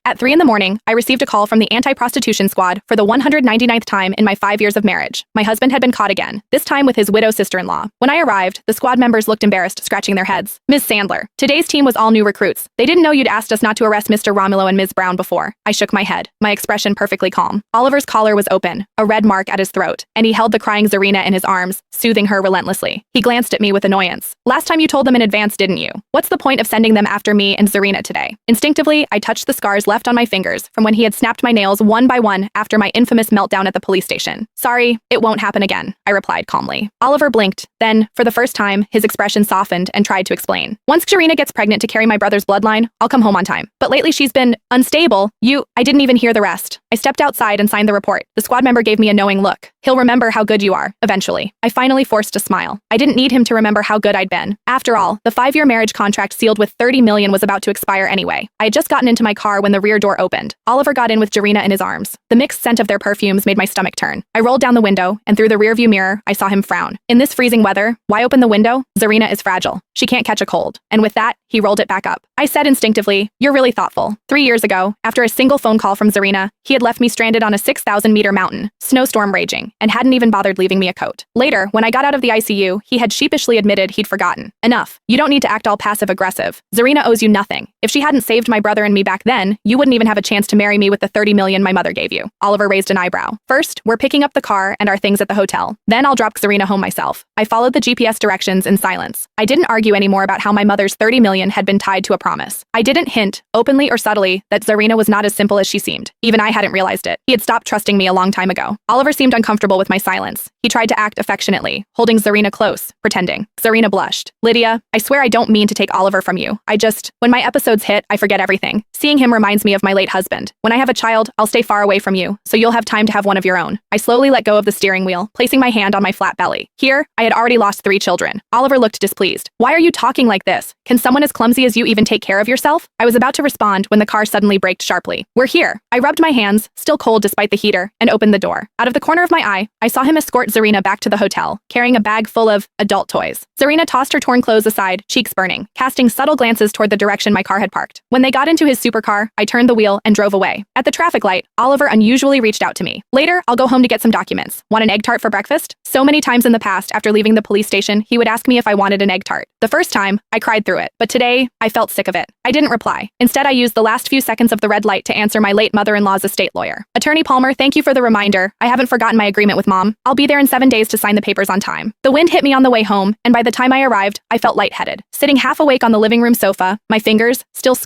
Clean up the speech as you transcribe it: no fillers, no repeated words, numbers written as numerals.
At 3 in the morning, I received a call from the anti-prostitution squad for the 199th time in my 5 years of marriage. My husband had been caught again, this time with his widow sister-in-law. When I arrived, the squad members looked embarrassed, scratching their heads. Ms. Sandler, today's team was all new recruits. They didn't know you'd asked us not to arrest Mr. Romulo and Ms. Brown before. I shook my head, my expression perfectly calm. Oliver's collar was open, a red mark at his throat, and he held the crying Zarina in his arms, soothing her relentlessly. He glanced at me with annoyance. Last time you told them in advance, didn't you? What's the point of sending them after me and Zarina today? Instinctively, I touched the scars left on my fingers from when he had snapped my nails one by one after my infamous meltdown at the police station. Sorry, it won't happen again, I replied calmly. Oliver blinked. Then, for the first time, his expression softened and tried to explain. Once Zarina gets pregnant to carry my brother's bloodline, I'll come home on time. But lately she's been unstable. I didn't even hear the rest. I stepped outside and signed the report. The squad member gave me a knowing look. He'll remember how good you are, eventually. I finally forced a smile. I didn't need him to remember how good I'd been. After all, the 5-year marriage contract sealed with $30 million was about to expire anyway. I had just gotten into my car when the rear door opened. Oliver got in with Zarina in his arms. The mixed scent of their perfumes made my stomach turn. I rolled down the window, and through the rearview mirror, I saw him frown. In this freezing weather, why open the window? Zarina is fragile. She can't catch a cold. And with that, he rolled it back up. I said instinctively, "You're really thoughtful." 3 years ago, after a single phone call from Zarina, he had left me stranded on a 6,000-meter mountain, snowstorm raging, and hadn't even bothered leaving me a coat. Later, when I got out of the ICU, he had sheepishly admitted he'd forgotten. Enough. You don't need to act all passive-aggressive. Zarina owes you nothing. If she hadn't saved my brother and me back then, you wouldn't even have a chance to marry me with the $30 million my mother gave you. Oliver raised an eyebrow. First, we're picking up the car and our things at the hotel. Then I'll drop Zarina home myself. I followed the GPS directions in silence. I didn't argue anymore about how my mother's $30 million had been tied to a promise. I didn't hint, openly or subtly, that Zarina was not as simple as she seemed. Even I hadn't realized it. He had stopped trusting me a long time ago. Oliver seemed uncomfortable with my silence. He tried to act affectionately, holding Zarina close, pretending. Zarina blushed. "Lydia, I swear I don't mean to take Oliver from you. When my episodes hit, I forget everything. Seeing him reminds me of my late husband. When I have a child, I'll stay far away from you, so you'll have time to have one of your own." I slowly let go of the steering wheel, placing my hand on my flat belly. Here, I had already lost 3 children. Oliver looked displeased. "Why are you talking like this? Can someone as clumsy as you even take care of yourself?" I was about to respond when the car suddenly braked sharply. "We're here." I rubbed my hands, still cold despite the heater, and opened the door. Out of the corner of my eye, I saw him escort Zarina back to the hotel, carrying a bag full of adult toys. Zarina tossed her torn clothes aside, cheeks burning, casting subtle glances toward the direction my car had parked. When they got into his supercar, I turned the wheel and drove away. At the traffic light, Oliver unusually reached out to me. "Later, I'll go home to get some documents. Want an egg tart for breakfast?" So many times in the past, after leaving the police station, he would ask me if I wanted an egg tart. The first time, I cried through it, but today, I felt sick of it. I didn't reply. Instead, I used the last few seconds of the red light to answer my late mother-in-law's estate lawyer. "Attorney Palmer, thank you for the reminder. I haven't forgotten my agreement with Mom. I'll be there in 7 days to sign the papers on time." The wind hit me on the way home, and by the time I arrived, I felt lightheaded. Sitting half awake on the living room sofa, my fingers, still scarred